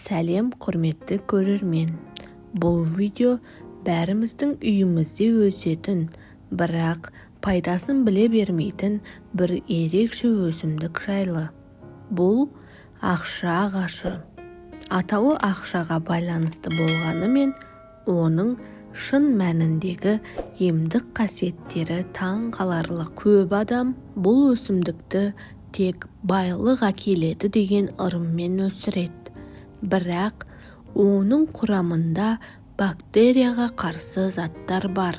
Сәлем құрметті көрермен. Бұл видео бәріміздің үйімізде өсетін, бірақ пайдасын біле бермейтін бір ерекше өсімдік жайлы. Бұл ақша ағашы. Атауы ақшаға байланысты болғанымен, оның шын мәніндегі емдік қасиеттері таң қаларлық. Көп адам бұл өсімдікті тек байлық әкеледі деген ырыммен өсіреді. Бірақ оның құрамында бактерияға қарсы заттар бар.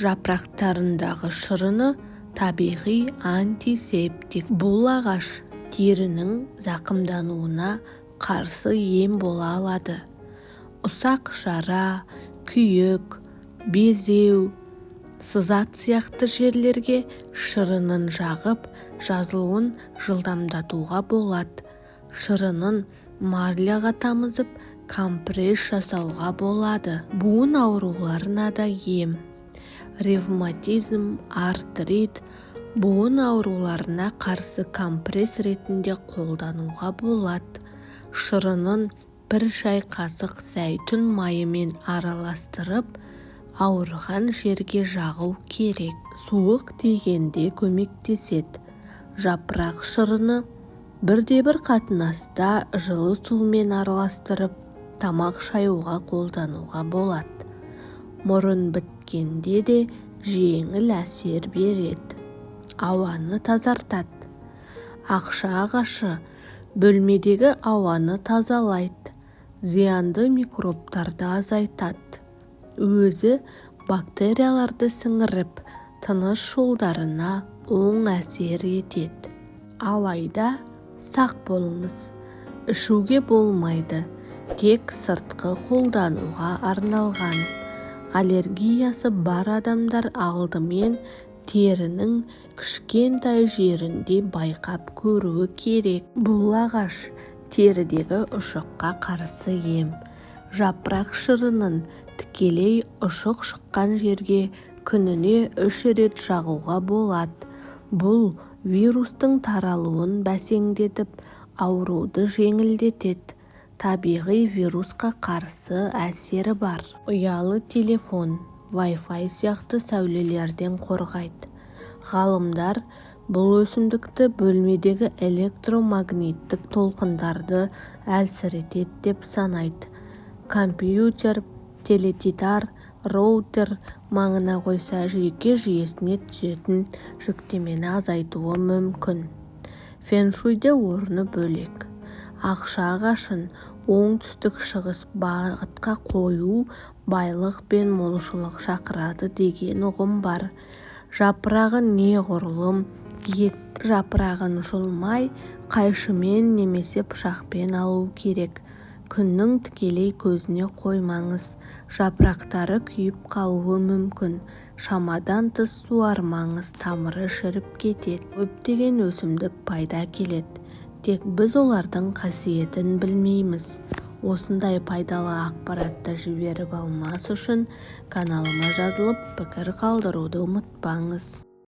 Жапырақтарындағы шырыны табиғи антисептик. Бұл ағаш терінің зақымдануына қарсы ем бола алады. Ұсақ жара, күйік, безеу, сызат сияқты жерлерге шырынын жағып, жазылуын жылдамдатуға болады. Шырынын марляға тамызып, компресс жасауға болады. Буын ауруларына да ем. Ревматизм, артрит, буын ауруларына қарсы компресс ретінде қолдануға болады. Шырынын бір шай қасық зәйтүн майымен араластырып, ауырған жерге жағу керек. Суық тигенде көмектеседі. Жапырақ шырыны бірде-бір қатынаста жылы сумен араластырып, тамақ шаюға қолдануға болады. Мұрын біткенде де жеңіл әсер береді. Ауаны тазартады. Ақша ағашы бөлмедегі ауаны тазалайды, зиянды микробтарды азайтады. Өзі бактерияларды сіңіріп, тыныс жолдарына оң әсер етеді. Алайда сақ болыңыз, ішуге болмайды, тек сыртқы қолдануға арналған. Аллергиясы бар адамдар алдымен терінің кішкентай жерінде байқап көруі керек. Бұл ағаш терідегі ұшыққа қарсы ем. Жапырақ шырынын тікелей ұшық шыққан жерге күніне 3 рет жағуға болады. Бұл вирустың таралуын бәсеңдетіп, ауруды жеңілдетеді. Табиғи вирусқа қарсы әсері бар. Ұялы телефон, Wi-Fi сияқты сәулелерден қорғайды. Ғалымдар бұл өсімдікті бөлмедегі электромагниттік толқындарды әлсіретеді деп санайды. Компьютер, теледидар, роутер маңына қойса жүйке жүйесіне түсетін жүктемені азайтуы мүмкін. Фэншуйде орны бөлек. Ақша ағашын оңтүстік-шығыс бағытқа қою байлық пен молшылық шақырады деген ұғым бар. Жапырағы неғұрлым ет. Жапырағын жұлмай, қайшымен немесе пышақпен алу керек. Күннің тікелей көзіне қоймаңыз. Жапырақтары күйіп қалуы мүмкін. Шамадан тыс суармаңыз, тамыры шіріп кетеді. Көптеген өсімдік пайда келеді. Тек біз олардың қасиетін білмейміз. Осындай пайдалы ақпаратты жіберіп алмас үшін каналыма жазылып, пікір қалдыруды ұмытпаңыз.